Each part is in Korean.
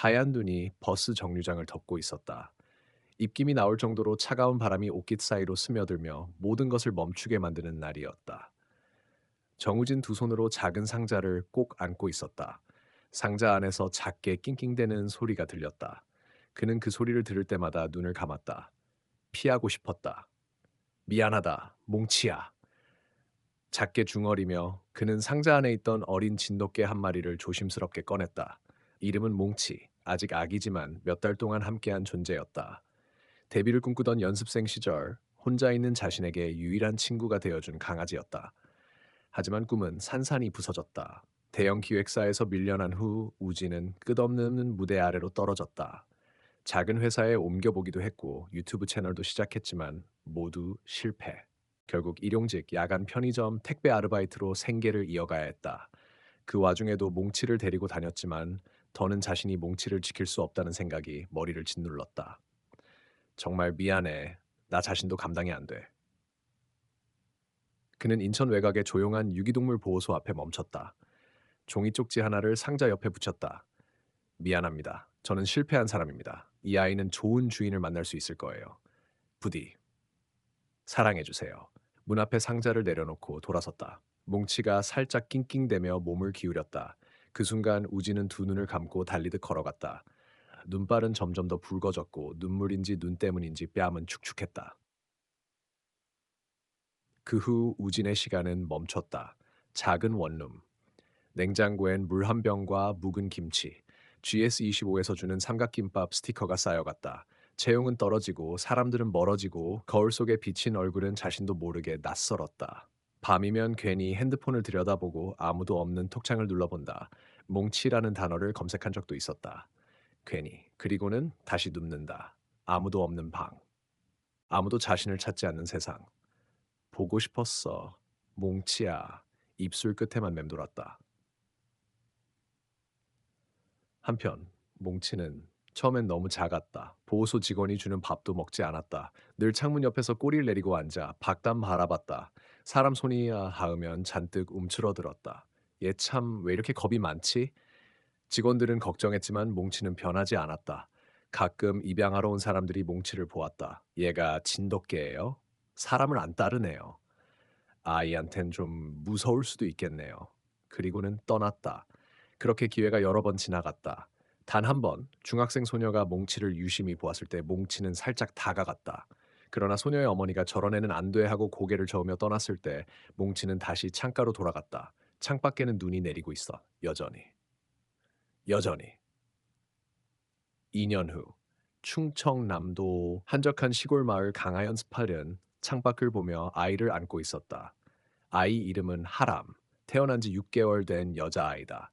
하얀 눈이 버스 정류장을 덮고 있었다. 입김이 나올 정도로 차가운 바람이 옷깃 사이로 스며들며 모든 것을 멈추게 만드는 날이었다. 정우진 두 손으로 작은 상자를 꼭 안고 있었다. 상자 안에서 작게 낑낑대는 소리가 들렸다. 그는 그 소리를 들을 때마다 눈을 감았다. 피하고 싶었다. 미안하다, 몽치야. 작게 중얼이며 그는 상자 안에 있던 어린 진돗개 한 마리를 조심스럽게 꺼냈다. 이름은 몽치, 아직 아기지만 몇 달 동안 함께한 존재였다. 데뷔를 꿈꾸던 연습생 시절 혼자 있는 자신에게 유일한 친구가 되어준 강아지였다. 하지만 꿈은 산산이 부서졌다. 대형 기획사에서 밀려난 후 우진은 끝없는 무대 아래로 떨어졌다. 작은 회사에 옮겨보기도 했고 유튜브 채널도 시작했지만 모두 실패. 결국 일용직, 야간 편의점, 택배 아르바이트로 생계를 이어가야 했다. 그 와중에도 몽치를 데리고 다녔지만 더는 자신이 몽치를 지킬 수 없다는 생각이 머리를 짓눌렀다. 정말 미안해. 나 자신도 감당이 안 돼. 그는 인천 외곽의 조용한 유기동물 보호소 앞에 멈췄다. 종이 쪽지 하나를 상자 옆에 붙였다. 미안합니다. 저는 실패한 사람입니다. 이 아이는 좋은 주인을 만날 수 있을 거예요. 부디 사랑해주세요. 문 앞에 상자를 내려놓고 돌아섰다. 몽치가 살짝 낑낑대며 몸을 기울였다. 그 순간 우지는 두 눈을 감고 달리듯 걸어갔다. 눈발은 점점 더 붉어졌고 눈물인지 눈 때문인지 뺨은 축축했다. 그 후 우진의 시간은 멈췄다. 작은 원룸, 냉장고엔 물 한 병과 묵은 김치, GS25에서 주는 삼각김밥 스티커가 쌓여갔다. 체온은 떨어지고 사람들은 멀어지고 거울 속에 비친 얼굴은 자신도 모르게 낯설었다. 밤이면 괜히 핸드폰을 들여다보고 아무도 없는 톡창을 눌러본다. 몽치라는 단어를 검색한 적도 있었다. 괜히. 그리고는 다시 눕는다. 아무도 없는 방. 아무도 자신을 찾지 않는 세상. 보고 싶었어. 몽치야. 입술 끝에만 맴돌았다. 한편 몽치는 처음엔 너무 작았다. 보호소 직원이 주는 밥도 먹지 않았다. 늘 창문 옆에서 꼬리를 내리고 앉아 밖담 바라봤다. 사람 손이 닿으면 잔뜩 움츠러들었다. 얘 참 왜 이렇게 겁이 많지? 직원들은 걱정했지만 몽치는 변하지 않았다. 가끔 입양하러 온 사람들이 몽치를 보았다. 얘가 진돗개예요? 사람을 안 따르네요. 아이한텐 좀 무서울 수도 있겠네요. 그리고는 떠났다. 그렇게 기회가 여러 번 지나갔다. 단 한 번 중학생 소녀가 몽치를 유심히 보았을 때 몽치는 살짝 다가갔다. 그러나 소녀의 어머니가 저런 애는 안 돼 하고 고개를 저으며 떠났을 때 몽치는 다시 창가로 돌아갔다. 창밖에는 눈이 내리고 있어. 여전히. 여전히. 2년 후 충청남도 한적한 시골 마을 강하연 스팔은 창밖을 보며 아이를 안고 있었다. 아이 이름은 하람. 태어난 지 6개월 된 여자아이다.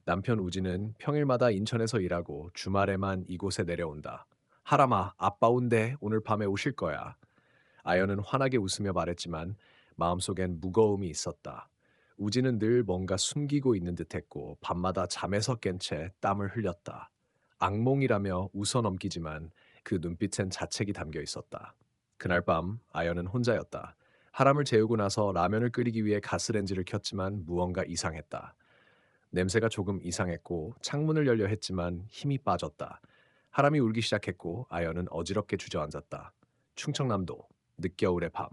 남편 우진은 평일마다 인천에서 일하고 주말에만 이곳에 내려온다. 하람아, 아빠 온대. 오늘 밤에 오실 거야. 아연은 환하게 웃으며 말했지만 마음속엔 무거움이 있었다. 우진은 늘 뭔가 숨기고 있는 듯했고 밤마다 잠에서 깬 채 땀을 흘렸다. 악몽이라며 웃어 넘기지만 그 눈빛엔 자책이 담겨 있었다. 그날 밤 아연은 혼자였다. 하람을 재우고 나서 라면을 끓이기 위해 가스렌지를 켰지만 무언가 이상했다. 냄새가 조금 이상했고 창문을 열려 했지만 힘이 빠졌다. 하람이 울기 시작했고 아연은 어지럽게 주저앉았다. 충청남도 늦겨울의 밤.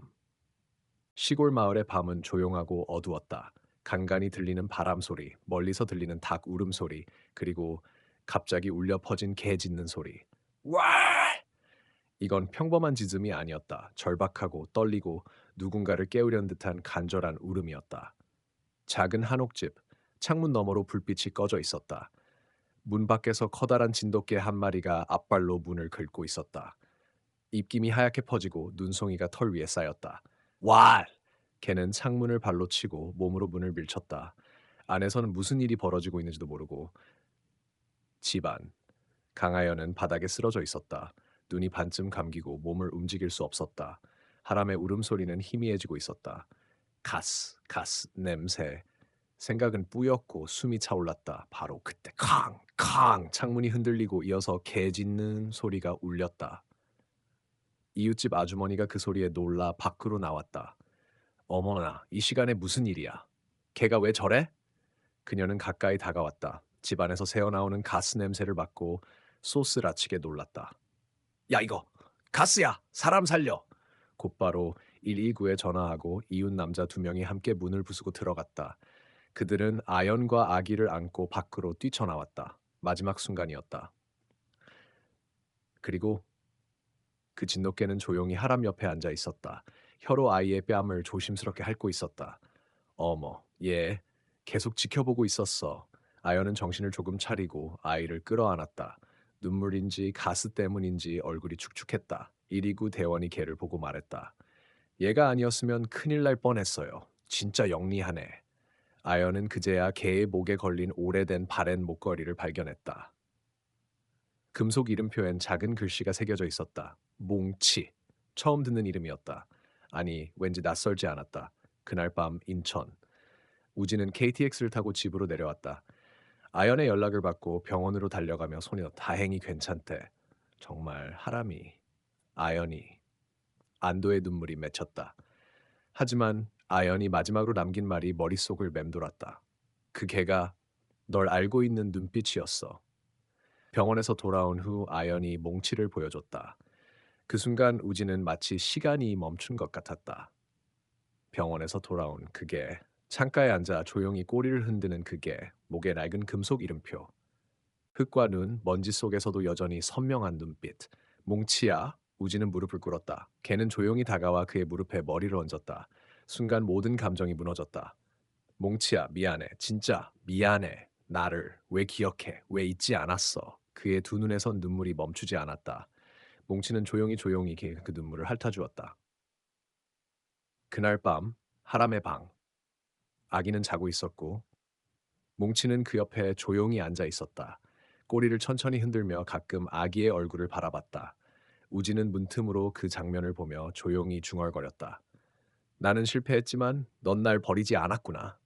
시골 마을의 밤은 조용하고 어두웠다. 간간이 들리는 바람 소리, 멀리서 들리는 닭 울음소리, 그리고 갑자기 울려 퍼진 개 짖는 소리. 와! 이건 평범한 짖음이 아니었다. 절박하고 떨리고 누군가를 깨우려는 듯한 간절한 울음이었다. 작은 한옥집, 창문 너머로 불빛이 꺼져 있었다. 문 밖에서 커다란 진돗개 한 마리가 앞발로 문을 긁고 있었다. 입김이 하얗게 퍼지고 눈송이가 털 위에 쌓였다. 와! 개는 창문을 발로 치고 몸으로 문을 밀쳤다. 안에서는 무슨 일이 벌어지고 있는지도 모르고 집안. 강하연은 바닥에 쓰러져 있었다. 눈이 반쯤 감기고 몸을 움직일 수 없었다. 하람의 울음소리는 희미해지고 있었다. 가스, 가스, 냄새. 생각은 뿌옇고 숨이 차올랐다. 바로 그때 쾅! 쾅! 창문이 흔들리고 이어서 개 짖는 소리가 울렸다. 이웃집 아주머니가 그 소리에 놀라 밖으로 나왔다. 어머나, 이 시간에 무슨 일이야? 걔가 왜 저래? 그녀는 가까이 다가왔다. 집안에서 새어나오는 가스 냄새를 맡고 소스라치게 놀랐다. 야, 이거 가스야! 사람 살려! 곧바로 129에 전화하고 이웃 남자 두 명이 함께 문을 부수고 들어갔다. 그들은 아연과 아기를 안고 밖으로 뛰쳐나왔다. 마지막 순간이었다. 그리고 그 진돗개는 조용히 하람 옆에 앉아 있었다. 혀로 아이의 뺨을 조심스럽게 핥고 있었다. 어머, 얘 계속 지켜보고 있었어. 아연은 정신을 조금 차리고 아이를 끌어안았다. 눈물인지 가스 때문인지 얼굴이 축축했다. 이리구 대원이 걔를 보고 말했다. 얘가 아니었으면 큰일 날 뻔했어요. 진짜 영리하네. 아연은 그제야 개의 목에 걸린 오래된 바랜 목걸이를 발견했다. 금속 이름표엔 작은 글씨가 새겨져 있었다. 몽치. 처음 듣는 이름이었다. 아니, 왠지 낯설지 않았다. 그날 밤 인천. 우진은 KTX를 타고 집으로 내려왔다. 아연의 연락을 받고 병원으로 달려가며 소녀 다행히 괜찮대. 정말 하람이. 아연이. 안도의 눈물이 맺혔다. 하지만 아연이 마지막으로 남긴 말이 머릿속을 맴돌았다. 그 개가 널 알고 있는 눈빛이었어. 병원에서 돌아온 후 아연이 몽치를 보여줬다. 그 순간 우진은 마치 시간이 멈춘 것 같았다. 병원에서 돌아온 그게, 창가에 앉아 조용히 꼬리를 흔드는 그게, 목에 낡은 금속 이름표. 흙과 눈, 먼지 속에서도 여전히 선명한 눈빛. 몽치야. 우진은 무릎을 꿇었다. 걔는 조용히 다가와 그의 무릎에 머리를 얹었다. 순간 모든 감정이 무너졌다. 몽치야, 미안해. 진짜 미안해. 나를 왜 기억해? 왜 잊지 않았어? 그의 두 눈에선 눈물이 멈추지 않았다. 몽치는 조용히 그 눈물을 핥아주었다. 그날 밤, 하람의 방. 아기는 자고 있었고, 몽치는 그 옆에 조용히 앉아 있었다. 꼬리를 천천히 흔들며 가끔 아기의 얼굴을 바라봤다. 우진은 문틈으로 그 장면을 보며 조용히 중얼거렸다. 나는 실패했지만 넌 날 버리지 않았구나.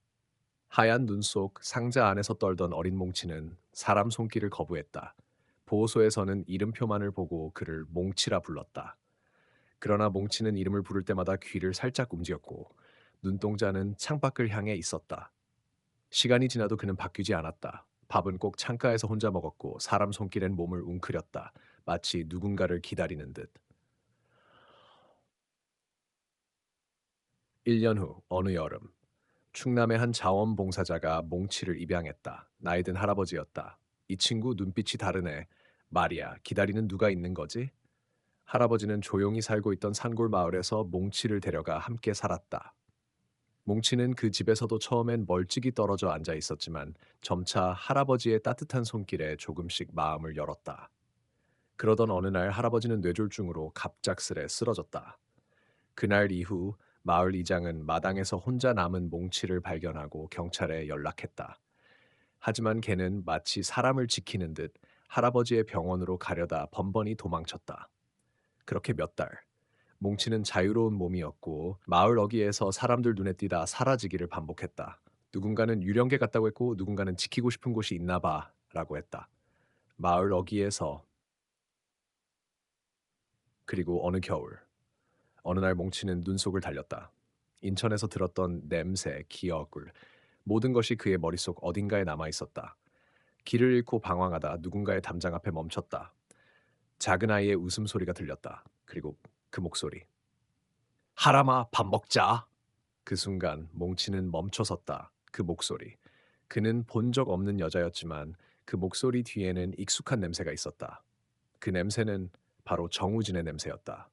하얀 눈 속 상자 안에서 떨던 어린 몽치는 사람 손길을 거부했다. 보호소에서는 이름표만을 보고 그를 몽치라 불렀다. 그러나 몽치는 이름을 부를 때마다 귀를 살짝 움직였고 눈동자는 창밖을 향해 있었다. 시간이 지나도 그는 바뀌지 않았다. 밥은 꼭 창가에서 혼자 먹었고 사람 손길엔 몸을 웅크렸다. 마치 누군가를 기다리는 듯. 1년 후 어느 여름 충남의 한 자원봉사자가 몽치를 입양했다. 나이든 할아버지였다. 이 친구 눈빛이 다르네. 말이야, 기다리는 누가 있는 거지? 할아버지는 조용히 살고 있던 산골 마을에서 몽치를 데려가 함께 살았다. 몽치는 그 집에서도 처음엔 멀찍이 떨어져 앉아 있었지만 점차 할아버지의 따뜻한 손길에 조금씩 마음을 열었다. 그러던 어느 날 할아버지는 뇌졸중으로 갑작스레 쓰러졌다. 그날 이후 마을 이장은 마당에서 혼자 남은 몽치를 발견하고 경찰에 연락했다. 하지만 걔는 마치 사람을 지키는 듯 할아버지의 병원으로 가려다 번번이 도망쳤다. 그렇게 몇 달, 몽치는 자유로운 몸이었고 마을 어귀에서 사람들 눈에 띄다 사라지기를 반복했다. 누군가는 유령계 같다고 했고 누군가는 지키고 싶은 곳이 있나 봐 라고 했다. 마을 어귀에서. 그리고 어느 겨울 어느 날 몽치는 눈 속을 달렸다. 인천에서 들었던 냄새, 기억을 모든 것이 그의 머릿속 어딘가에 남아 있었다. 길을 잃고 방황하다 누군가의 담장 앞에 멈췄다. 작은 아이의 웃음소리가 들렸다. 그리고 그 목소리. 하람아, 밥 먹자. 그 순간 몽치는 멈춰섰다. 그 목소리. 그는 본 적 없는 여자였지만 그 목소리 뒤에는 익숙한 냄새가 있었다. 그 냄새는 바로 정우진의 냄새였다.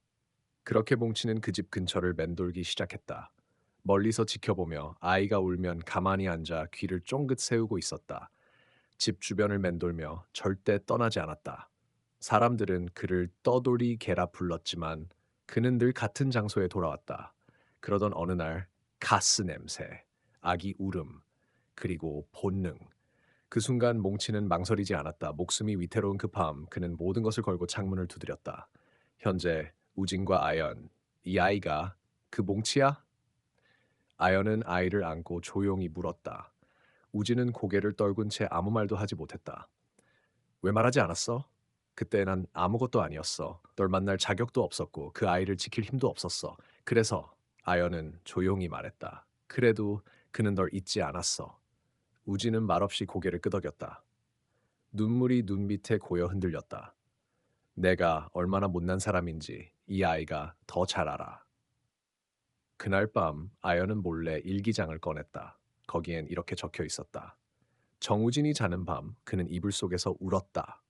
그렇게 몽치는 그 집 근처를 맴돌기 시작했다. 멀리서 지켜보며 아이가 울면 가만히 앉아 귀를 쫑긋 세우고 있었다. 집 주변을 맴돌며 절대 떠나지 않았다. 사람들은 그를 떠돌이 개라 불렀지만 그는 늘 같은 장소에 돌아왔다. 그러던 어느 날 가스 냄새, 아기 울음, 그리고 본능. 그 순간 몽치는 망설이지 않았다. 목숨이 위태로운 급함, 그는 모든 것을 걸고 창문을 두드렸다. 현재 우진과 아연, 이 아이가 그 몽치야? 아연은 아이를 안고 조용히 물었다. 우진은 고개를 떨군 채 아무 말도 하지 못했다. 왜 말하지 않았어? 그때 난 아무것도 아니었어. 널 만날 자격도 없었고 그 아이를 지킬 힘도 없었어. 그래서 아연은 조용히 말했다. 그래도 그는 널 잊지 않았어. 우진은 말없이 고개를 끄덕였다. 눈물이 눈 밑에 고여 흔들렸다. 내가 얼마나 못난 사람인지 이 아이가 더 잘 알아. 그날 밤 아연은 몰래 일기장을 꺼냈다. 거기엔 이렇게 적혀 있었다. 정우진이 자는 밤 그는 이불 속에서 울었다.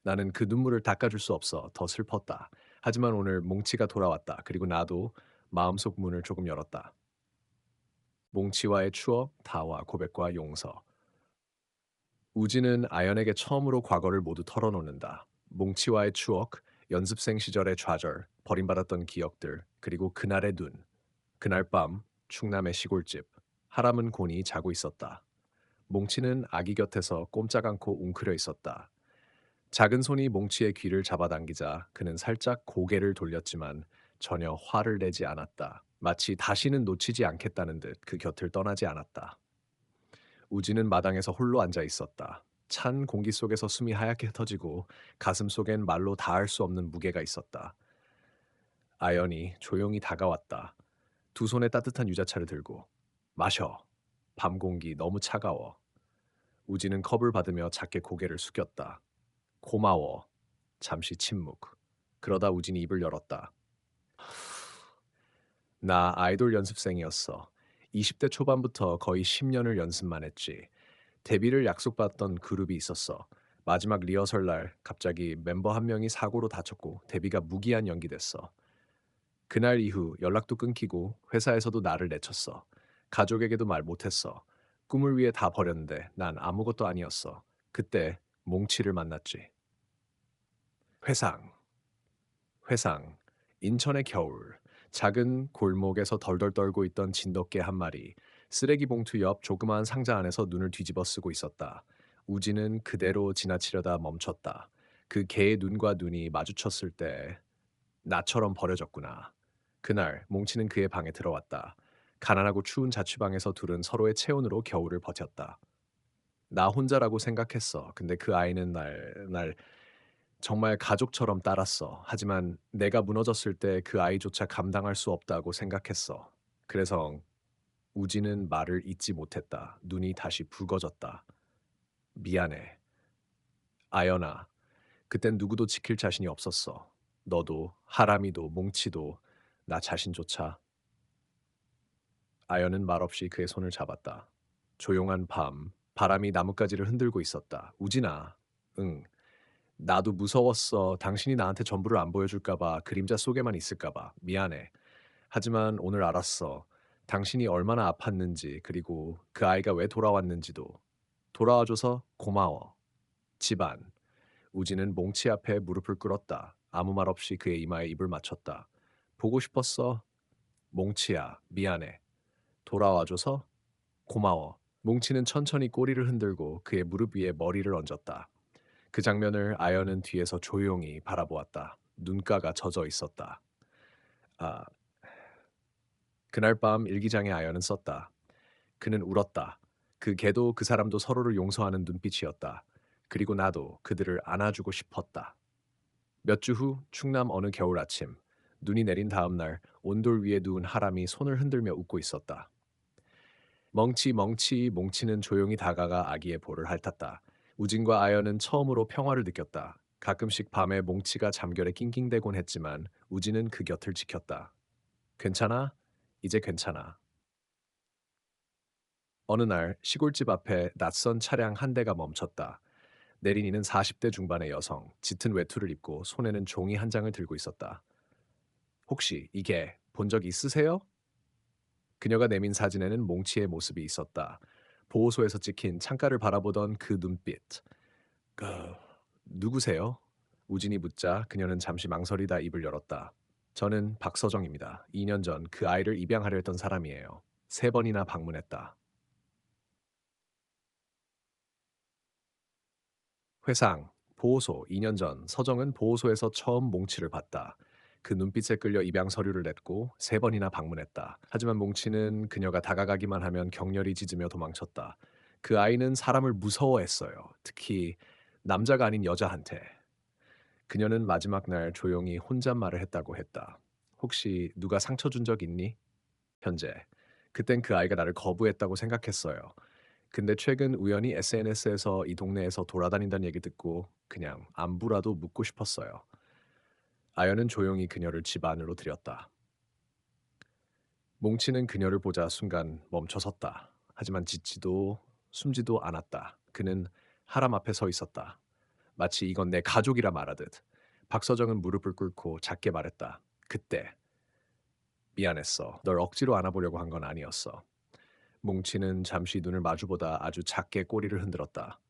나는 그 눈물을 닦아줄 수 없어 더 슬펐다. 하지만 오늘 몽치가 돌아왔다. 그리고 나도 마음속 문을 조금 열었다. 몽치와의 추억, 다와 고백과 용서. 우진은 아연에게 처음으로 과거를 모두 털어놓는다. 몽치와의 추억, 연습생 시절의 좌절, 버림받았던 기억들, 그리고 그날의 눈. 그날 밤 충남의 시골집. 하람은 곤히 자고 있었다. 몽치는 아기 곁에서 꼼짝 않고 웅크려 있었다. 작은 손이 몽치의 귀를 잡아당기자 그는 살짝 고개를 돌렸지만 전혀 화를 내지 않았다. 마치 다시는 놓치지 않겠다는 듯 그 곁을 떠나지 않았다. 우진은 마당에서 홀로 앉아 있었다. 찬 공기 속에서 숨이 하얗게 터지고 가슴 속엔 말로 닿을 수 없는 무게가 있었다. 아연이 조용히 다가왔다. 두 손에 따뜻한 유자차를 들고 마셔. 밤 공기 너무 차가워. 우진은 컵을 받으며 작게 고개를 숙였다. 고마워. 잠시 침묵. 그러다 우진이 입을 열었다. 나 아이돌 연습생이었어. 20대 초반부터 거의 10년을 연습만 했지. 데뷔를 약속받던 그룹이 있었어. 마지막 리허설 날 갑자기 멤버 한 명이 사고로 다쳤고 데뷔가 무기한 연기됐어. 그날 이후 연락도 끊기고 회사에서도 나를 내쳤어. 가족에게도 말 못했어. 꿈을 위해 다 버렸는데 난 아무것도 아니었어. 그때 몽치를 만났지. 회상. 회상, 인천의 겨울, 작은 골목에서 덜덜 떨고 있던 진돗개 한 마리, 쓰레기 봉투 옆 조그마한 상자 안에서 눈을 뒤집어 쓰고 있었다. 우지는 그대로 지나치려다 멈췄다. 그 개의 눈과 눈이 마주쳤을 때 나처럼 버려졌구나. 그날 몽치는 그의 방에 들어왔다. 가난하고 추운 자취방에서 둘은 서로의 체온으로 겨울을 버텼다. 나 혼자라고 생각했어. 근데 그 아이는 날 정말 가족처럼 따랐어. 하지만 내가 무너졌을 때 그 아이조차 감당할 수 없다고 생각했어. 그래서 우지는 말을 잇지 못했다. 눈이 다시 붉어졌다. 미안해. 아연아, 그땐 누구도 지킬 자신이 없었어. 너도, 하람이도, 몽치도, 나 자신조차. 아연은 말없이 그의 손을 잡았다. 조용한 밤, 바람이 나뭇가지를 흔들고 있었다. 우진아, 응, 나도 무서웠어. 당신이 나한테 전부를 안 보여줄까 봐, 그림자 속에만 있을까 봐. 미안해. 하지만 오늘 알았어. 당신이 얼마나 아팠는지, 그리고 그 아이가 왜 돌아왔는지도. 돌아와줘서 고마워. 집안. 우진은 몽치 앞에 무릎을 꿇었다. 아무 말 없이 그의 이마에 입을 맞췄다. 보고 싶었어. 몽치야, 미안해. 돌아와줘서 고마워. 몽치는 천천히 꼬리를 흔들고 그의 무릎 위에 머리를 얹었다. 그 장면을 아연은 뒤에서 조용히 바라보았다. 눈가가 젖어 있었다. 아, 그날 밤 일기장에 아연은 썼다. 그는 울었다. 그 개도 그 사람도 서로를 용서하는 눈빛이었다. 그리고 나도 그들을 안아주고 싶었다. 몇 주 후 충남 어느 겨울 아침, 눈이 내린 다음 날 온돌 위에 누운 하람이 손을 흔들며 웃고 있었다. 멍치 멍치 몽치는 조용히 다가가 아기의 볼을 핥았다. 우진과 아연은 처음으로 평화를 느꼈다. 가끔씩 밤에 몽치가 잠결에 낑낑대곤 했지만 우진은 그 곁을 지켰다. 괜찮아? 이제 괜찮아. 어느 날 시골집 앞에 낯선 차량 한 대가 멈췄다. 내린이는 40대 중반의 여성, 짙은 외투를 입고 손에는 종이 한 장을 들고 있었다. 혹시 이게 본 적 있으세요? 그녀가 내민 사진에는 몽치의 모습이 있었다. 보호소에서 찍힌 창가를 바라보던 그 눈빛. 그, 누구세요? 우진이 묻자 그녀는 잠시 망설이다 입을 열었다. 저는 박서정입니다. 2년 전 그 아이를 입양하려 했던 사람이에요. 3번이나 방문했다. 회상, 보호소 2년 전 서정은 보호소에서 처음 몽치를 봤다. 그 눈빛에 끌려 입양 서류를 냈고 3번이나 방문했다. 하지만 몽치는 그녀가 다가가기만 하면 격렬히 짖으며 도망쳤다. 그 아이는 사람을 무서워했어요. 특히 남자가 아닌 여자한테. 그녀는 마지막 날 조용히 혼잣말을 했다고 했다. 혹시 누가 상처 준 적 있니? 현재. 그땐 그 아이가 나를 거부했다고 생각했어요. 근데 최근 우연히 SNS에서 이 동네에서 돌아다닌다는 얘기 듣고 그냥 안부라도 묻고 싶었어요. 아연은 조용히 그녀를 집 안으로 들였다. 몽치는 그녀를 보자 순간 멈춰 섰다. 하지만 짖지도 숨지도 않았다. 그는 하람 앞에 서 있었다. 마치 이건 내 가족이라 말하듯. 박서정은 무릎을 꿇고 작게 말했다. 그때 미안했어. 널 억지로 안아보려고 한 건 아니었어. 몽치는 잠시 눈을 마주보다 아주 작게 꼬리를 흔들었다.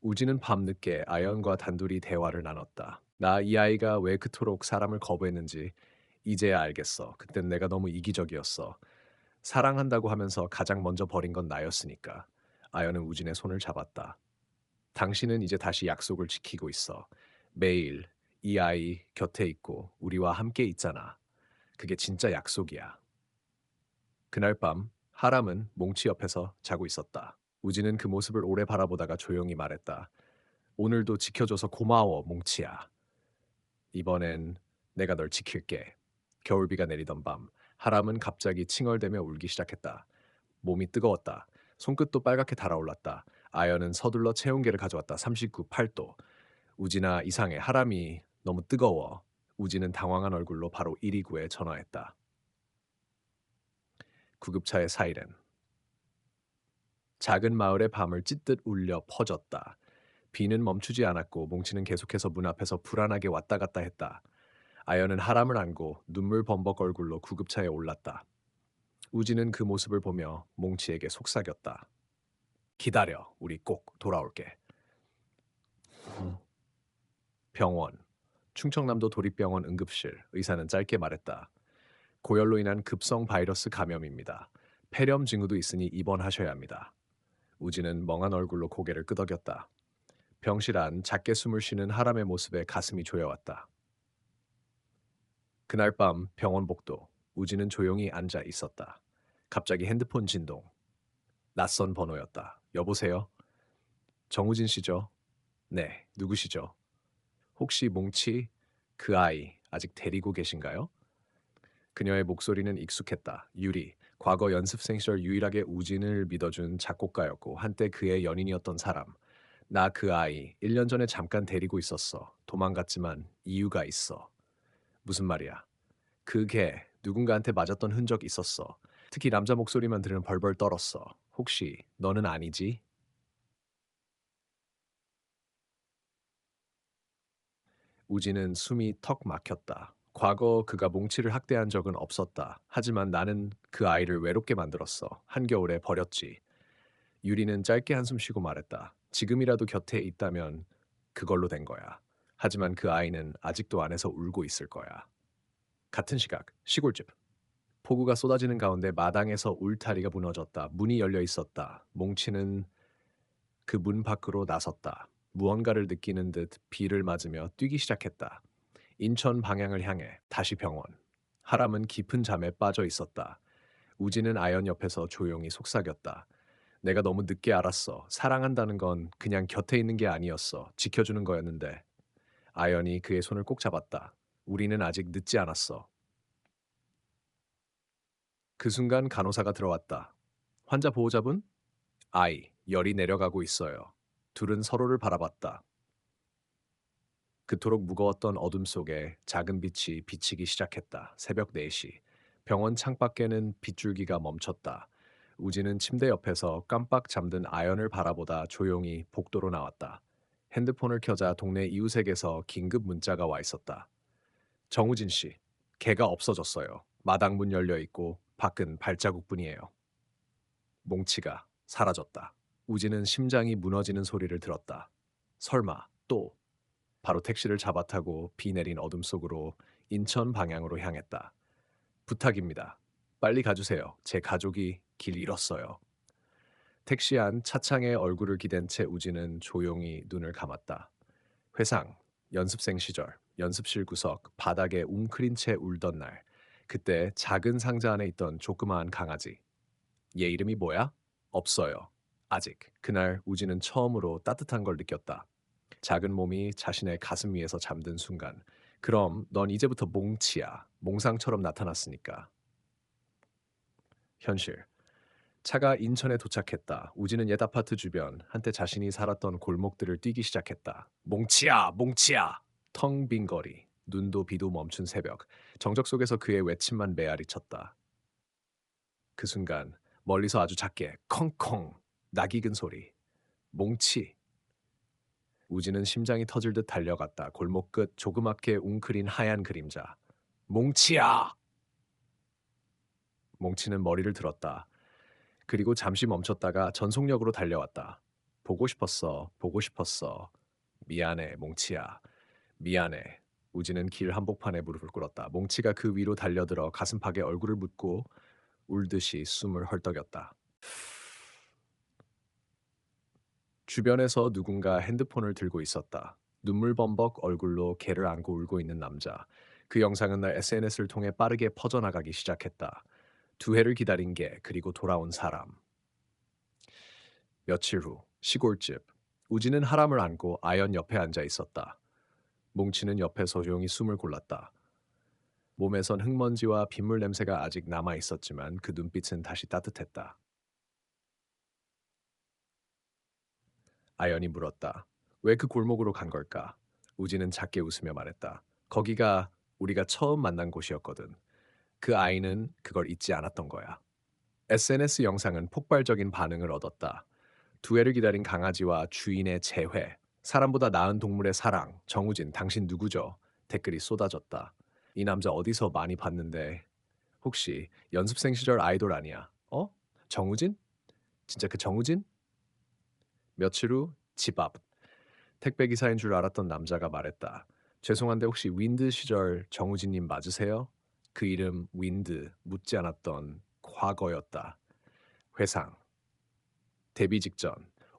우지는 밤늦게 아연과 단둘이 대화를 나눴다. 나 이 아이가 왜 그토록 사람을 거부했는지 이제야 알겠어. 그땐 내가 너무 이기적이었어. 사랑한다고 하면서 가장 먼저 버린 건 나였으니까. 아연은 우진의 손을 잡았다. 당신은 이제 다시 약속을 지키고 있어. 매일 이 아이 곁에 있고 우리와 함께 있잖아. 그게 진짜 약속이야. 그날 밤 하람은 몽치 옆에서 자고 있었다. 우진은 그 모습을 오래 바라보다가 조용히 말했다. 오늘도 지켜줘서 고마워, 몽치야. 이번엔 내가 널 지킬게. 겨울비가 내리던 밤, 하람은 갑자기 칭얼대며 울기 시작했다. 몸이 뜨거웠다. 손끝도 빨갛게 달아올랐다. 아연은 서둘러 체온계를 가져왔다. 39, 8도. 우진아, 이상해. 하람이 너무 뜨거워. 우진은 당황한 얼굴로 바로 129에 전화했다. 구급차의 사이렌. 작은 마을의 밤을 찢듯 울려 퍼졌다. 비는 멈추지 않았고 몽치는 계속해서 문 앞에서 불안하게 왔다 갔다 했다. 아연은 하람을 안고 눈물 범벅 얼굴로 구급차에 올랐다. 우진은 그 모습을 보며 몽치에게 속삭였다. 기다려, 우리 꼭 돌아올게. 음. 병원. 충청남도 도립병원 응급실. 의사는 짧게 말했다. 고열로 인한 급성 바이러스 감염입니다. 폐렴 징후도 있으니 입원하셔야 합니다. 우진은 멍한 얼굴로 고개를 끄덕였다. 병실 안 작게 숨을 쉬는 하람의 모습에 가슴이 조여왔다. 그날 밤 병원 복도. 우진은 조용히 앉아 있었다. 갑자기 핸드폰 진동. 낯선 번호였다. 여보세요? 정우진 씨죠? 네, 누구시죠? 혹시 몽치 그 아이 아직 데리고 계신가요? 그녀의 목소리는 익숙했다. 유리, 과거 연습생 시절 유일하게 우진을 믿어준 작곡가였고 한때 그의 연인이었던 사람. 나 그 아이 1년 전에 잠깐 데리고 있었어. 도망갔지만 이유가 있어. 무슨 말이야? 그 개 누군가한테 맞았던 흔적 있었어. 특히 남자 목소리만 들으면 벌벌 떨었어. 혹시 너는 아니지? 우진은 숨이 턱 막혔다. 과거 그가 몽치를 학대한 적은 없었다. 하지만 나는 그 아이를 외롭게 만들었어. 한겨울에 버렸지. 유리는 짧게 한숨 쉬고 말했다. 지금이라도 곁에 있다면 그걸로 된 거야. 하지만 그 아이는 아직도 안에서 울고 있을 거야. 같은 시각, 시골집. 폭우가 쏟아지는 가운데 마당에서 울타리가 무너졌다. 문이 열려 있었다. 몽치는 그 문 밖으로 나섰다. 무언가를 느끼는 듯 비를 맞으며 뛰기 시작했다. 인천 방향을 향해 다시 병원. 하람은 깊은 잠에 빠져 있었다. 우진은 아연 옆에서 조용히 속삭였다. 내가 너무 늦게 알았어. 사랑한다는 건 그냥 곁에 있는 게 아니었어. 지켜주는 거였는데. 아연이 그의 손을 꼭 잡았다. 우리는 아직 늦지 않았어. 그 순간 간호사가 들어왔다. 환자 보호자분? 아이, 열이 내려가고 있어요. 둘은 서로를 바라봤다. 그토록 무거웠던 어둠 속에 작은 빛이 비치기 시작했다. 새벽 4시. 병원 창밖에는 빗줄기가 멈췄다. 우진은 침대 옆에서 깜빡 잠든 아연을 바라보다 조용히 복도로 나왔다. 핸드폰을 켜자 동네 이웃에게서 긴급 문자가 와 있었다. 정우진 씨, 개가 없어졌어요. 마당 문 열려 있고 밖은 발자국뿐이에요. 몽치가 사라졌다. 우진은 심장이 무너지는 소리를 들었다. 설마 또 바로 택시를 잡아 타고 비 내린 어둠 속으로 인천 방향으로 향했다. 부탁입니다. 빨리 가주세요. 제 가족이 길 잃었어요. 택시 안 차창에 얼굴을 기댄 채 우진은 조용히 눈을 감았다. 회상, 연습생 시절, 연습실 구석, 바닥에 웅크린 채 울던 날. 그때 작은 상자 안에 있던 조그마한 강아지. 얘 이름이 뭐야? 없어요. 아직. 그날 우진은 처음으로 따뜻한 걸 느꼈다. 작은 몸이 자신의 가슴 위에서 잠든 순간. 그럼 넌 이제부터 몽치야. 몽상처럼 나타났으니까. 현실. 차가 인천에 도착했다. 우진은 옛 아파트 주변, 한때 자신이 살았던 골목들을 뛰기 시작했다. 몽치야, 몽치야! 텅 빈 거리, 눈도 비도 멈춘 새벽, 정적 속에서 그의 외침만 메아리 쳤다. 그 순간 멀리서 아주 작게 콩콩 낙익은 소리. 몽치. 우진은 심장이 터질 듯 달려갔다. 골목 끝 조그맣게 웅크린 하얀 그림자. 몽치야! 몽치는 머리를 들었다. 그리고 잠시 멈췄다가 전속력으로 달려왔다. 보고 싶었어. 보고 싶었어. 미안해, 몽치야. 미안해. 우진은 길 한복판에 무릎을 꿇었다. 몽치가 그 위로 달려들어 가슴팍에 얼굴을 묻고 울듯이 숨을 헐떡였다. 주변에서 누군가 핸드폰을 들고 있었다. 눈물 범벅 얼굴로 개를 안고 울고 있는 남자. 그 영상은 날 SNS를 통해 빠르게 퍼져나가기 시작했다. 두 해를 기다린 개, 그리고 돌아온 사람. 며칠 후, 시골집. 우진은 하람을 안고 아연 옆에 앉아 있었다. 몽치는 옆에서 조용히 숨을 골랐다. 몸에선 흙먼지와 빗물 냄새가 아직 남아 있었지만 그 눈빛은 다시 따뜻했다. 아연이 물었다. 왜 그 골목으로 간 걸까? 우진은 작게 웃으며 말했다. 거기가 우리가 처음 만난 곳이었거든. 그 아이는 그걸 잊지 않았던 거야. SNS 영상은 폭발적인 반응을 얻었다. 두 해를 기다린 강아지와 주인의 재회, 사람보다 나은 동물의 사랑, 정우진, 당신 누구죠? 댓글이 쏟아졌다. 이 남자 어디서 많이 봤는데, 혹시 연습생 시절 아이돌 아니야? 어? 정우진? 진짜 그 정우진? 며칠 후 집 앞. 택배 기사인 줄 알았던 남자가 말했다. 죄송한데 혹시 윈드 시절 정우진님 맞으세요? 그 이름 윈드 묻지 않았던 과거였다. 회상. 데뷔 직전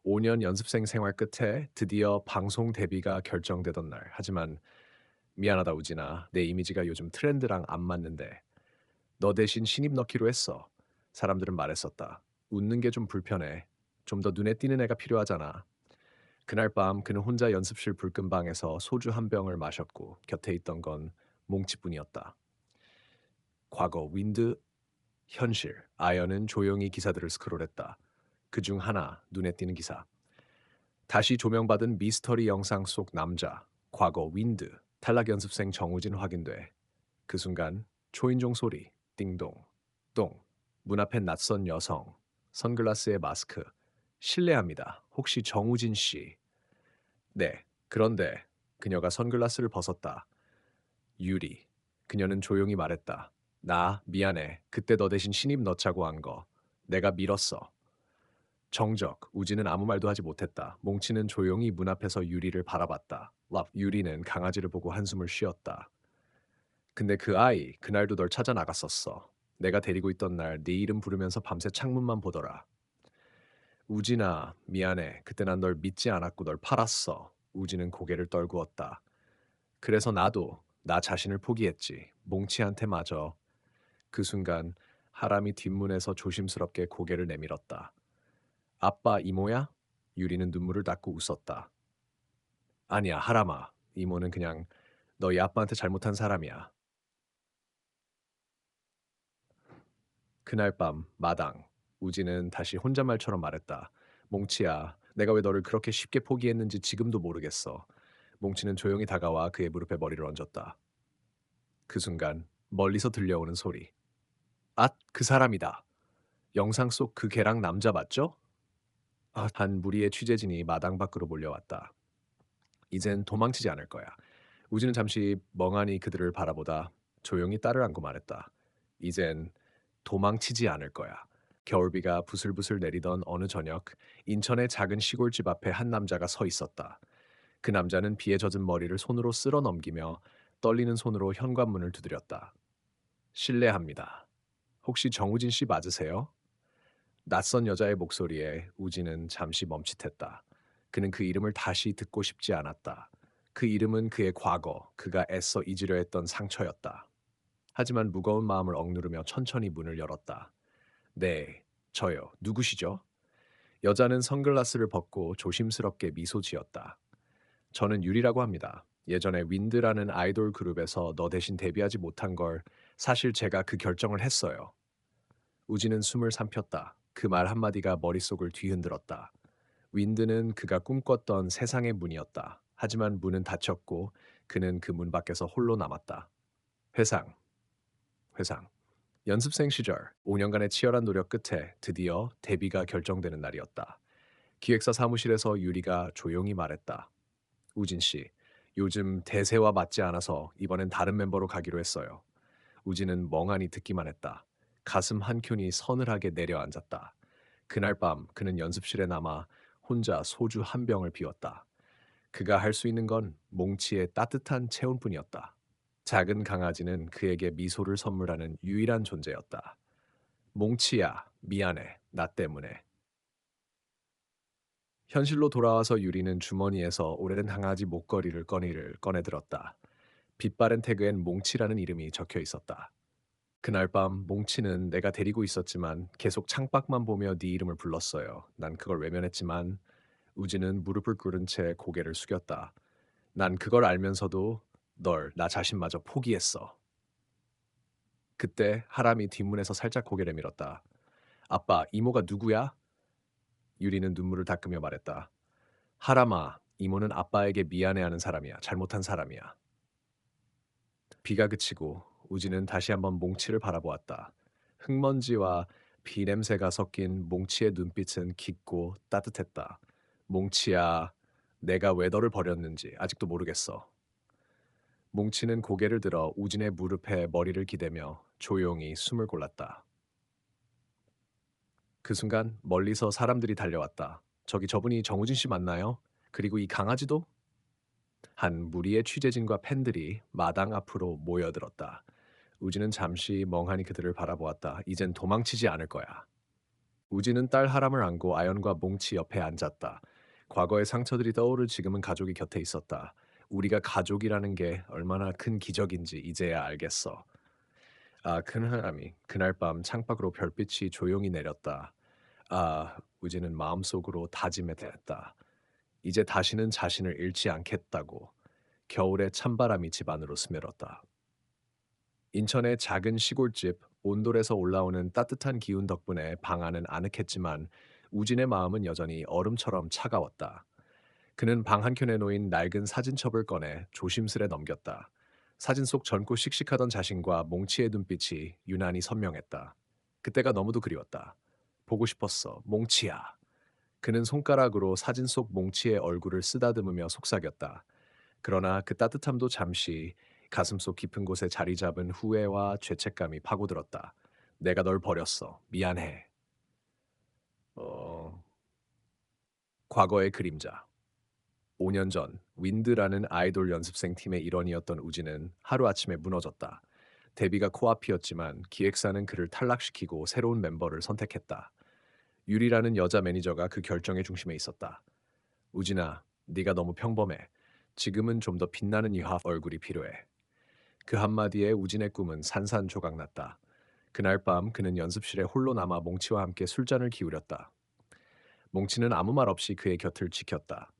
5년 연습생 생활 끝에 드디어 방송 데뷔가 결정되던 날. 하지만 미안하다 우진아. 내 이미지가 요즘 트렌드랑 안 맞는데 너 대신 신입 넣기로 했어. 사람들은 말했었다. 웃는 게 좀 불편해. 좀 더 눈에 띄는 애가 필요하잖아. 그날 밤 그는 혼자 연습실 불금방에서 소주 한 병을 마셨고 곁에 있던 건 몽치뿐이었다. 과거 윈드, 현실. 아연은 조용히 기사들을 스크롤했다. 그중 하나 눈에 띄는 기사. 다시 조명받은 미스터리 영상 속 남자. 과거 윈드. 탈락 연습생 정우진 확인돼. 그 순간 초인종 소리. 띵동. 똥. 문 앞엔 낯선 여성. 선글라스에 마스크. 실례합니다. 혹시 정우진 씨? 네. 그런데 그녀가 선글라스를 벗었다. 유리. 그녀는 조용히 말했다. 나 미안해. 그때 너 대신 신입 넣자고 한 거. 내가 밀었어. 정적. 우진은 아무 말도 하지 못했다. 몽치는 조용히 문 앞에서 유리를 바라봤다. 유리는 강아지를 보고 한숨을 쉬었다. 근데 그 아이 그날도 널 찾아 나갔었어. 내가 데리고 있던 날 네 이름 부르면서 밤새 창문만 보더라. 우진아, 미안해. 그때 난 널 믿지 않았고 널 팔았어. 우진은 고개를 떨구었다. 그래서 나도 나 자신을 포기했지. 몽치한테 마저. 그 순간 하람이 뒷문에서 조심스럽게 고개를 내밀었다. 아빠 이모야? 유리는 눈물을 닦고 웃었다. 아니야, 하람아. 이모는 그냥 너희 아빠한테 잘못한 사람이야. 그날 밤 마당. 우진은 다시 혼잣말처럼 말했다. 몽치야, 내가 왜 너를 그렇게 쉽게 포기했는지 지금도 모르겠어. 몽치는 조용히 다가와 그의 무릎에 머리를 얹었다. 그 순간 멀리서 들려오는 소리. 앗, 그 사람이다. 영상 속 그 개랑 남자 맞죠? 한 무리의 취재진이 마당 밖으로 몰려왔다. 이젠 도망치지 않을 거야. 우진은 잠시 멍하니 그들을 바라보다 조용히 딸을 안고 말했다. 이젠 도망치지 않을 거야. 겨울비가 부슬부슬 내리던 어느 저녁, 인천의 작은 시골집 앞에 한 남자가 서 있었다. 그 남자는 비에 젖은 머리를 손으로 쓸어 넘기며 떨리는 손으로 현관문을 두드렸다. 실례합니다. 혹시 정우진 씨 맞으세요? 낯선 여자의 목소리에 우진은 잠시 멈칫했다. 그는 그 이름을 다시 듣고 싶지 않았다. 그 이름은 그의 과거, 그가 애써 잊으려 했던 상처였다. 하지만 무거운 마음을 억누르며 천천히 문을 열었다. 네, 저요. 누구시죠? 여자는 선글라스를 벗고 조심스럽게 미소 지었다. 저는 유리라고 합니다. 예전에 윈드라는 아이돌 그룹에서 너 대신 데뷔하지 못한 걸 사실 제가 그 결정을 했어요. 우진은 숨을 삼켰다. 그 말 한마디가 머릿속을 뒤흔들었다. 윈드는 그가 꿈꿨던 세상의 문이었다. 하지만 문은 닫혔고 그는 그 문 밖에서 홀로 남았다. 회상, 회상. 연습생 시절 5년간의 치열한 노력 끝에 드디어 데뷔가 결정되는 날이었다. 기획사 사무실에서 유리가 조용히 말했다. 우진 씨, 요즘 대세와 맞지 않아서 이번엔 다른 멤버로 가기로 했어요. 우진은 멍하니 듣기만 했다. 가슴 한켠이 서늘하게 내려앉았다. 그날 밤 그는 연습실에 남아 혼자 소주 한 병을 비웠다. 그가 할 수 있는 건 몽치의 따뜻한 체온뿐이었다. 작은 강아지는 그에게 미소를 선물하는 유일한 존재였다. 몽치야, 미안해. 나 때문에. 현실로 돌아와서 유리는 주머니에서 오래된 강아지 목걸이를 꺼내들었다. 빛바랜 태그엔 몽치라는 이름이 적혀 있었다. 그날 밤 몽치는 내가 데리고 있었지만 계속 창밖만 보며 네 이름을 불렀어요. 난 그걸 외면했지만 우지는 무릎을 꿇은 채 고개를 숙였다. 난 그걸 알면서도 널, 나 자신마저 포기했어. 그때 하람이 뒷문에서 살짝 고개를 밀었다. 아빠, 이모가 누구야? 유리는 눈물을 닦으며 말했다. 하람아, 이모는 아빠에게 미안해하는 사람이야. 잘못한 사람이야. 비가 그치고 우지는 다시 한번 몽치를 바라보았다. 흙먼지와 비 냄새가 섞인 몽치의 눈빛은 깊고 따뜻했다. 몽치야, 내가 왜 너를 버렸는지 아직도 모르겠어. 몽치는 고개를 들어 우진의 무릎에 머리를 기대며 조용히 숨을 골랐다. 그 순간 멀리서 사람들이 달려왔다. 저기 저분이 정우진 씨 맞나요? 그리고 이 강아지도? 한 무리의 취재진과 팬들이 마당 앞으로 모여들었다. 우진은 잠시 멍하니 그들을 바라보았다. 이젠 도망치지 않을 거야. 우진은 딸 하람을 안고 아연과 몽치 옆에 앉았다. 과거의 상처들이 떠오를 지금은 가족이 곁에 있었다. 우리가 가족이라는 게 얼마나 큰 기적인지 이제야 알겠어. 큰 하람이 그날 밤 창밖으로 별빛이 조용히 내렸다. 우진은 마음속으로 다짐했다. 이제 다시는 자신을 잃지 않겠다고. 겨울에 찬바람이 집 안으로 스며들었다. 인천의 작은 시골집 온돌에서 올라오는 따뜻한 기운 덕분에 방 안은 아늑했지만 우진의 마음은 여전히 얼음처럼 차가웠다. 그는 방 한켠에 놓인 낡은 사진첩을 꺼내 조심스레 넘겼다. 사진 속 젊고 씩씩하던 자신과 몽치의 눈빛이 유난히 선명했다. 그때가 너무도 그리웠다. 보고 싶었어, 몽치야. 그는 손가락으로 사진 속 몽치의 얼굴을 쓰다듬으며 속삭였다. 그러나 그 따뜻함도 잠시 가슴속 깊은 곳에 자리 잡은 후회와 죄책감이 파고들었다. 내가 널 버렸어. 미안해. 어, 과거의 그림자. 5년 전 윈드라는 아이돌 연습생 팀의 일원이었던 우진은 하루아침에 무너졌다. 데뷔가 코앞이었지만 기획사는 그를 탈락시키고 새로운 멤버를 선택했다. 유리라는 여자 매니저가 그 결정의 중심에 있었다. 우진아, 네가 너무 평범해. 지금은 좀 더 빛나는 유학 얼굴이 필요해. 그 한마디에 우진의 꿈은 산산조각났다. 그날 밤 그는 연습실에 홀로 남아 몽치와 함께 술잔을 기울였다. 몽치는 아무 말 없이 그의 곁을 지켰다.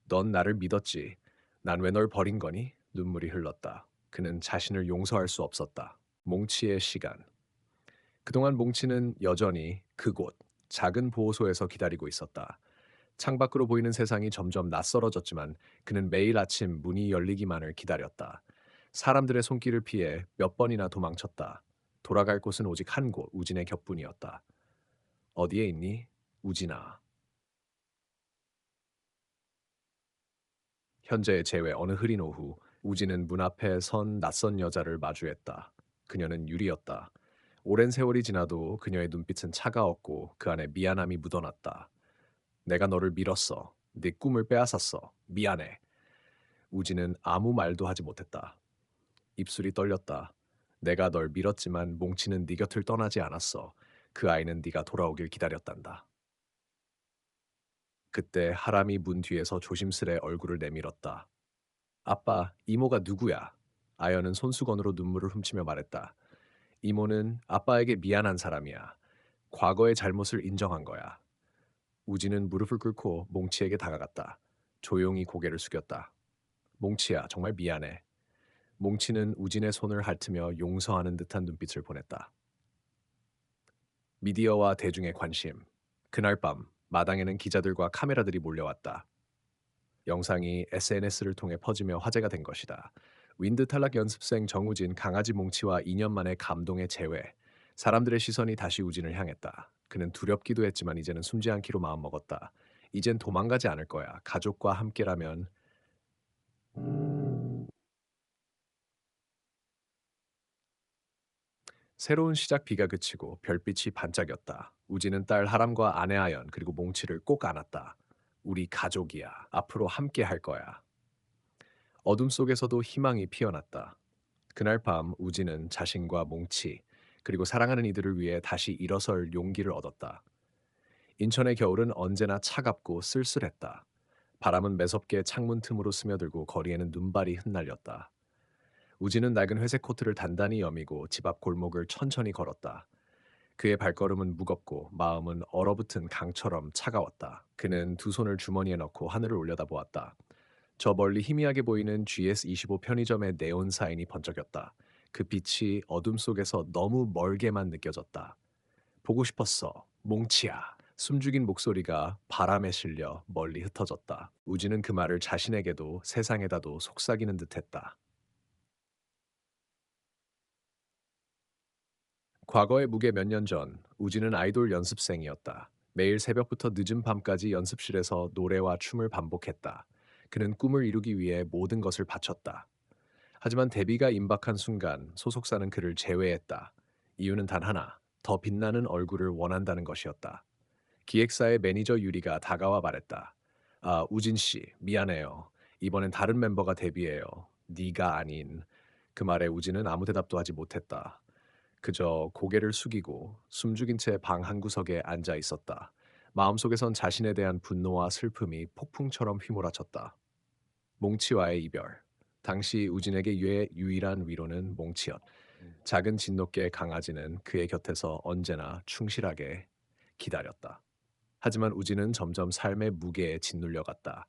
넌 나를 믿었지. 난 왜 널 버린 거니? 눈물이 흘렀다. 그는 자신을 용서할 수 없었다. 몽치의 시간. 그동안 몽치는 여전히 그곳, 작은 보호소에서 기다리고 있었다. 창밖으로 보이는 세상이 점점 낯설어졌지만 그는 매일 아침 문이 열리기만을 기다렸다. 사람들의 손길을 피해 몇 번이나 도망쳤다. 돌아갈 곳은 오직 한 곳, 우진의 곁뿐이었다. 어디에 있니? 우진아. 현재의 재회 어느 흐린 오후, 우진은 문 앞에 선 낯선 여자를 마주했다. 그녀는 유리였다. 오랜 세월이 지나도 그녀의 눈빛은 차가웠고 그 안에 미안함이 묻어났다. 내가 너를 밀었어. 네 꿈을 빼앗았어. 미안해. 우진은 아무 말도 하지 못했다. 입술이 떨렸다. 내가 널 밀었지만 몽치는 네 곁을 떠나지 않았어. 그 아이는 네가 돌아오길 기다렸단다. 그때 하람이 문 뒤에서 조심스레 얼굴을 내밀었다. 아빠, 이모가 누구야? 아연은 손수건으로 눈물을 훔치며 말했다. 이모는 아빠에게 미안한 사람이야. 과거의 잘못을 인정한 거야. 우진은 무릎을 꿇고 몽치에게 다가갔다. 조용히 고개를 숙였다. 몽치야, 정말 미안해. 몽치는 우진의 손을 핥으며 용서하는 듯한 눈빛을 보냈다. 미디어와 대중의 관심. 그날 밤 마당에는 기자들과 카메라들이 몰려왔다. 영상이 SNS를 통해 퍼지며 화제가 된 것이다. 윈드 탈락 연습생 정우진 강아지 몽치와 2년 만에 감동의 재회. 사람들의 시선이 다시 우진을 향했다. 그는 두렵기도 했지만 이제는 숨지 않기로 마음먹었다. 이젠 도망가지 않을 거야. 가족과 함께라면. 새로운 시작 비가 그치고 별빛이 반짝였다. 우진은 딸 하람과 아내 아연 그리고 몽치를 꼭 안았다. 우리 가족이야. 앞으로 함께 할 거야. 어둠 속에서도 희망이 피어났다. 그날 밤 우진은 자신과 몽치 그리고 사랑하는 이들을 위해 다시 일어설 용기를 얻었다. 인천의 겨울은 언제나 차갑고 쓸쓸했다. 바람은 매섭게 창문 틈으로 스며들고 거리에는 눈발이 흩날렸다. 우진은 낡은 회색 코트를 단단히 여미고 집 앞 골목을 천천히 걸었다. 그의 발걸음은 무겁고 마음은 얼어붙은 강처럼 차가웠다. 그는 두 손을 주머니에 넣고 하늘을 올려다보았다. 저 멀리 희미하게 보이는 GS25 편의점의 네온 사인이 번쩍였다. 그 빛이 어둠 속에서 너무 멀게만 느껴졌다. 보고 싶었어. 몽치야. 숨죽인 목소리가 바람에 실려 멀리 흩어졌다. 우진은 그 말을 자신에게도 세상에다도 속삭이는 듯했다. 과거의 무게 몇 년 전, 우진은 아이돌 연습생이었다. 매일 새벽부터 늦은 밤까지 연습실에서 노래와 춤을 반복했다. 그는 꿈을 이루기 위해 모든 것을 바쳤다. 하지만 데뷔가 임박한 순간 소속사는 그를 제외했다. 이유는 단 하나, 더 빛나는 얼굴을 원한다는 것이었다. 기획사의 매니저 유리가 다가와 말했다. 아, 우진 씨, 미안해요. 이번엔 다른 멤버가 데뷔해요. 네가 아닌. 그 말에 우진은 아무 대답도 하지 못했다. 그저 고개를 숙이고 숨죽인 채 방 한구석에 앉아 있었다. 마음속에선 자신에 대한 분노와 슬픔이 폭풍처럼 휘몰아쳤다. 몽치와의 이별. 당시 우진에게 유일한 위로는 몽치였다. 작은 진돗개 강아지는 그의 곁에서 언제나 충실하게 기다렸다. 하지만 우진은 점점 삶의 무게에 짓눌려갔다.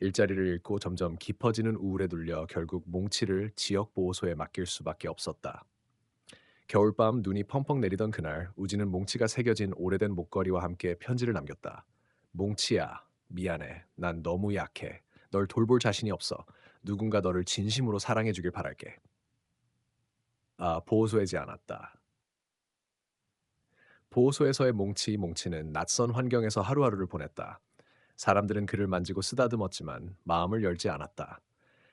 일자리를 잃고 점점 깊어지는 우울에 눌려 결국 몽치를 지역보호소에 맡길 수밖에 없었다. 겨울밤 눈이 펑펑 내리던 그날 우진은 몽치가 새겨진 오래된 목걸이와 함께 편지를 남겼다. 몽치야, 미안해. 난 너무 약해. 널 돌볼 자신이 없어. 누군가 너를 진심으로 사랑해 주길 바랄게. 아, 보호소이지 않았다. 보호소에서의 몽치는 낯선 환경에서 하루하루를 보냈다. 사람들은 그를 만지고 쓰다듬었지만 마음을 열지 않았다.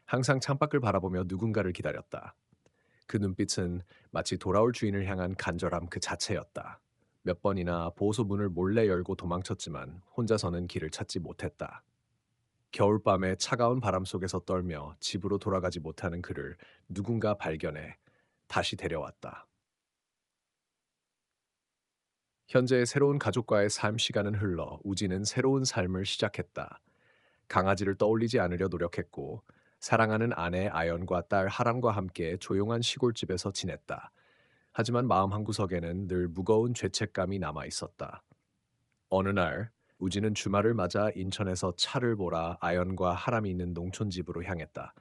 항상 창밖을 바라보며 누군가를 기다렸다. 그 눈빛은 마치 돌아올 주인을 향한 간절함 그 자체였다. 몇 번이나 보호소 문을 몰래 열고 도망쳤지만 혼자서는 길을 찾지 못했다. 겨울밤에 차가운 바람 속에서 떨며 집으로 돌아가지 못하는 그를 누군가 발견해 다시 데려왔다. 현재 새로운 가족과의 삶 시간은 흘러 우진은 새로운 삶을 시작했다. 강아지를 떠올리지 않으려 노력했고 사랑하는 아내 아연과 딸 하람과 함께 조용한 시골집에서 지냈다. 하지만 마음 한구석에는 늘 무거운 죄책감이 남아 있었다. 어느 날 우진은 주말을 맞아 인천에서 차를 몰아 아연과 하람이 있는 농촌 집으로 향했다.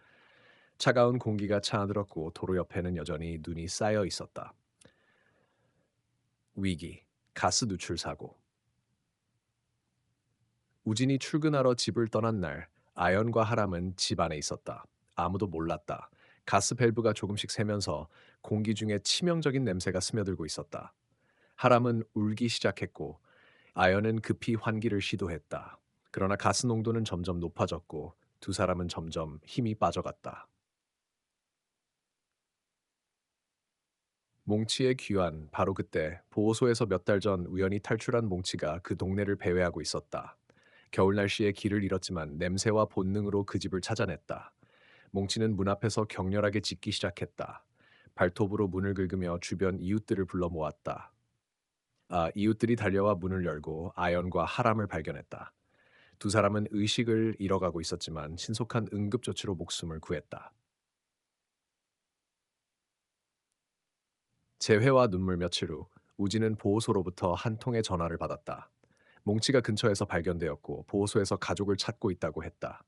차가운 공기가 차들었고 도로 옆에는 여전히 눈이 쌓여 있었다. 위기, 가스 누출 사고. 우진이 출근하러 집을 떠난 날 아연과 하람은 집 안에 있었다. 아무도 몰랐다. 가스 밸브가 조금씩 새면서 공기 중에 치명적인 냄새가 스며들고 있었다. 하람은 울기 시작했고 아연은 급히 환기를 시도했다. 그러나 가스 농도는 점점 높아졌고 두 사람은 점점 힘이 빠져갔다. 몽치의 귀환, 바로 그때 보호소에서 몇 달 전 우연히 탈출한 몽치가 그 동네를 배회하고 있었다. 겨울 날씨에 길을 잃었지만 냄새와 본능으로 그 집을 찾아냈다. 몽치는 문 앞에서 격렬하게 짖기 시작했다. 발톱으로 문을 긁으며 주변 이웃들을 불러 모았다. 아, 이웃들이 달려와 문을 열고 아연과 하람을 발견했다. 두 사람은 의식을 잃어가고 있었지만 신속한 응급조치로 목숨을 구했다. 재회와 눈물 며칠 후 우진은 보호소로부터 한 통의 전화를 받았다. 몽치가 근처에서 발견되었고 보호소에서 가족을 찾고 있다고 했다.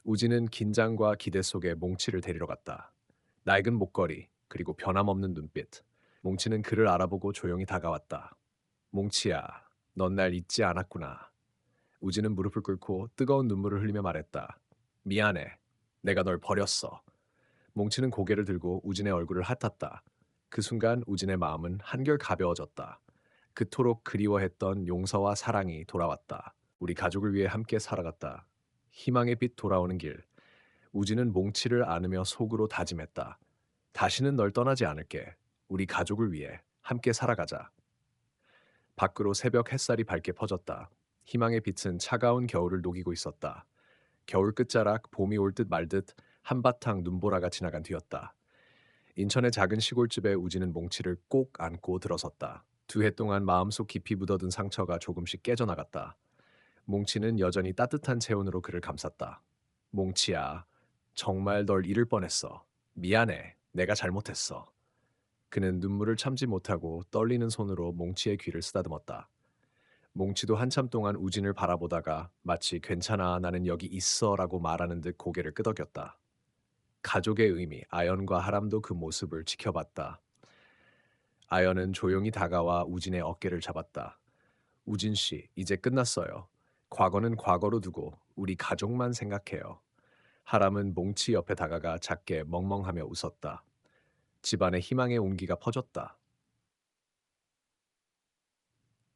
우진은 긴장과 기대 속에 몽치를 데리러 갔다. 낡은 목걸이, 그리고 변함없는 눈빛. 몽치는 그를 알아보고 조용히 다가왔다. 몽치야, 넌 날 잊지 않았구나. 우진은 무릎을 꿇고 뜨거운 눈물을 흘리며 말했다. 미안해. 내가 널 버렸어. 몽치는 고개를 들고 우진의 얼굴을 핫았다. 그 순간 우진의 마음은 한결 가벼워졌다. 그토록 그리워했던 용서와 사랑이 돌아왔다. 우리 가족을 위해 함께 살아갔다. 희망의 빛 돌아오는 길. 우진은 몽치를 안으며 속으로 다짐했다. 다시는 널 떠나지 않을게. 우리 가족을 위해 함께 살아가자. 밖으로 새벽 햇살이 밝게 퍼졌다. 희망의 빛은 차가운 겨울을 녹이고 있었다. 겨울 끝자락 봄이 올 듯 말 듯 한바탕 눈보라가 지나간 뒤였다. 인천의 작은 시골집에 우진은 몽치를 꼭 안고 들어섰다. 2해 동안 마음속 깊이 묻어둔 상처가 조금씩 깨져나갔다. 몽치는 여전히 따뜻한 체온으로 그를 감쌌다. 몽치야, 정말 널 잃을 뻔했어. 미안해. 내가 잘못했어. 그는 눈물을 참지 못하고 떨리는 손으로 몽치의 귀를 쓰다듬었다. 몽치도 한참 동안 우진을 바라보다가 마치 괜찮아, 나는 여기 있어 라고 말하는 듯 고개를 끄덕였다. 가족의 의미, 아연과 하람도 그 모습을 지켜봤다. 아연은 조용히 다가와 우진의 어깨를 잡았다. 우진 씨, 이제 끝났어요. 과거는 과거로 두고 우리 가족만 생각해요. 하람은 몽치 옆에 다가가 작게 멍멍하며 웃었다. 집안에 희망의 온기가 퍼졌다.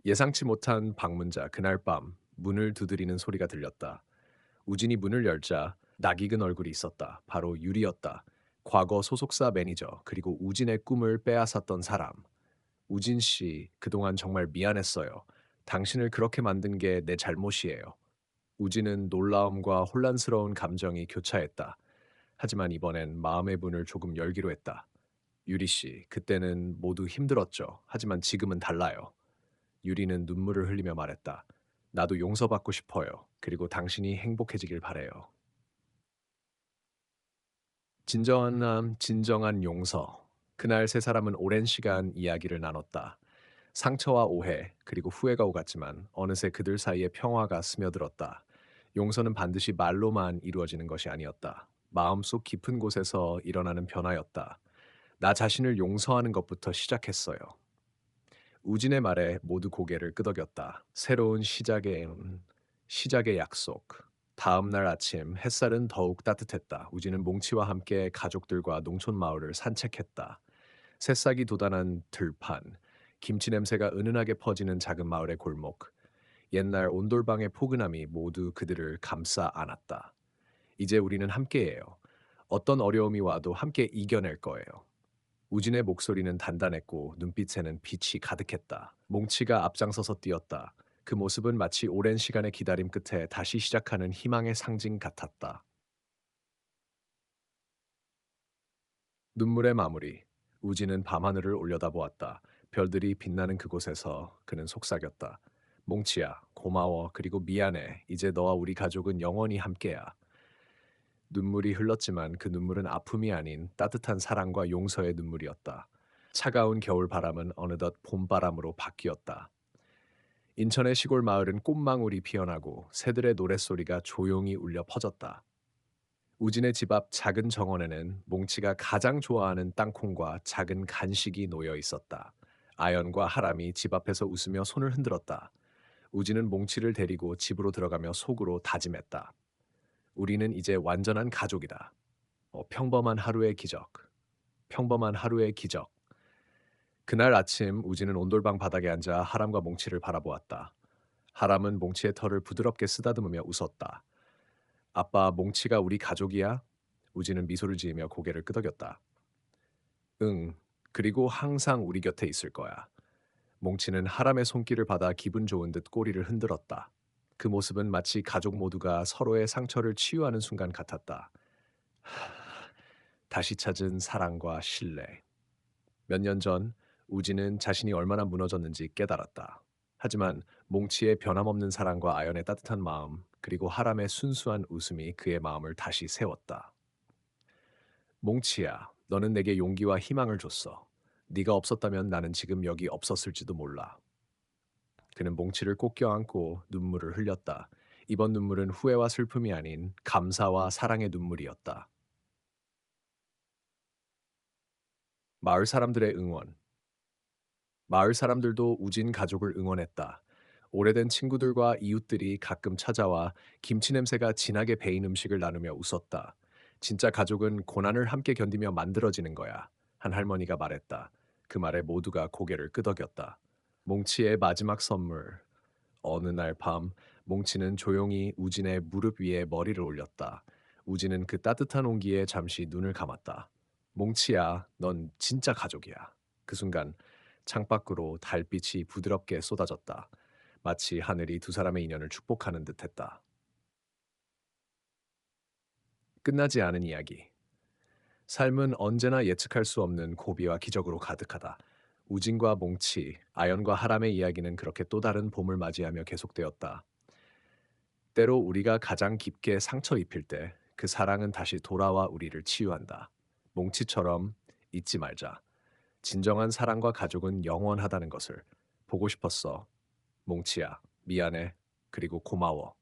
예상치 못한 방문자 그날 밤 문을 두드리는 소리가 들렸다. 우진이 문을 열자 낯익은 얼굴이 있었다. 바로 유리였다. 과거 소속사 매니저 그리고 우진의 꿈을 빼앗았던 사람. 우진 씨, 그동안 정말 미안했어요. 당신을 그렇게 만든 게 내 잘못이에요. 우진은 놀라움과 혼란스러운 감정이 교차했다. 하지만 이번엔 마음의 문을 조금 열기로 했다. 유리 씨, 그때는 모두 힘들었죠. 하지만 지금은 달라요. 유리는 눈물을 흘리며 말했다. 나도 용서받고 싶어요. 그리고 당신이 행복해지길 바래요. 진정한 남, 진정한 용서. 그날 세 사람은 오랜 시간 이야기를 나눴다. 상처와 오해, 그리고 후회가 오갔지만 어느새 그들 사이에 평화가 스며들었다. 용서는 반드시 말로만 이루어지는 것이 아니었다. 마음속 깊은 곳에서 일어나는 변화였다. 나 자신을 용서하는 것부터 시작했어요. 우진의 말에 모두 고개를 끄덕였다. 새로운 시작의 약속. 다음 날 아침 햇살은 더욱 따뜻했다. 우진은 몽치와 함께 가족들과 농촌 마을을 산책했다. 새싹이 돋아난 들판, 김치 냄새가 은은하게 퍼지는 작은 마을의 골목, 옛날 온돌방의 포근함이 모두 그들을 감싸 안았다. 이제 우리는 함께해요. 어떤 어려움이 와도 함께 이겨낼 거예요. 우진의 목소리는 단단했고 눈빛에는 빛이 가득했다. 몽치가 앞장서서 뛰었다. 그 모습은 마치 오랜 시간의 기다림 끝에 다시 시작하는 희망의 상징 같았다. 눈물의 마무리. 우진은 밤하늘을 올려다보았다. 별들이 빛나는 그곳에서 그는 속삭였다. 몽치야, 고마워. 그리고 미안해. 이제 너와 우리 가족은 영원히 함께야. 눈물이 흘렀지만 그 눈물은 아픔이 아닌 따뜻한 사랑과 용서의 눈물이었다. 차가운 겨울 바람은 어느덧 봄바람으로 바뀌었다. 인천의 시골 마을은 꽃망울이 피어나고 새들의 노랫소리가 조용히 울려 퍼졌다. 우진의 집 앞 작은 정원에는 몽치가 가장 좋아하는 땅콩과 작은 간식이 놓여 있었다. 아연과 하람이 집 앞에서 웃으며 손을 흔들었다. 우진은 몽치를 데리고 집으로 들어가며 속으로 다짐했다. 우리는 이제 완전한 가족이다. 평범한 하루의 기적. 평범한 하루의 기적. 그날 아침 우진은 온돌방 바닥에 앉아 하람과 몽치를 바라보았다. 하람은 몽치의 털을 부드럽게 쓰다듬으며 웃었다. 아빠, 몽치가 우리 가족이야? 우진은 미소를 지으며 고개를 끄덕였다. 응, 그리고 항상 우리 곁에 있을 거야. 몽치는 하람의 손길을 받아 기분 좋은 듯 꼬리를 흔들었다. 그 모습은 마치 가족 모두가 서로의 상처를 치유하는 순간 같았다. 다시 찾은 사랑과 신뢰. 몇 년 전 우진은 자신이 얼마나 무너졌는지 깨달았다. 하지만 몽치의 변함없는 사랑과 아연의 따뜻한 마음, 그리고 하람의 순수한 웃음이 그의 마음을 다시 세웠다. 몽치야, 너는 내게 용기와 희망을 줬어. 네가 없었다면 나는 지금 여기 없었을지도 몰라. 그는 몽치를 꼭 껴안고 눈물을 흘렸다. 이번 눈물은 후회와 슬픔이 아닌 감사와 사랑의 눈물이었다. 마을 사람들의 응원. 마을 사람들도 우진 가족을 응원했다. 오래된 친구들과 이웃들이 가끔 찾아와 김치 냄새가 진하게 배인 음식을 나누며 웃었다. 진짜 가족은 고난을 함께 견디며 만들어지는 거야. 한 할머니가 말했다. 그 말에 모두가 고개를 끄덕였다. 몽치의 마지막 선물. 어느 날 밤, 몽치는 조용히 우진의 무릎 위에 머리를 올렸다. 우진은 그 따뜻한 온기에 잠시 눈을 감았다. 몽치야, 넌 진짜 가족이야. 그 순간 창밖으로 달빛이 부드럽게 쏟아졌다. 마치 하늘이 두 사람의 인연을 축복하는 듯했다. 끝나지 않은 이야기. 삶은 언제나 예측할 수 없는 고비와 기적으로 가득하다. 우진과 몽치, 아연과 하람의 이야기는 그렇게 또 다른 봄을 맞이하며 계속되었다. 때로 우리가 가장 깊게 상처 입힐 때 그 사랑은 다시 돌아와 우리를 치유한다. 몽치처럼 잊지 말자. 진정한 사랑과 가족은 영원하다는 것을 보고 싶었어. 몽치야, 미안해. 그리고 고마워.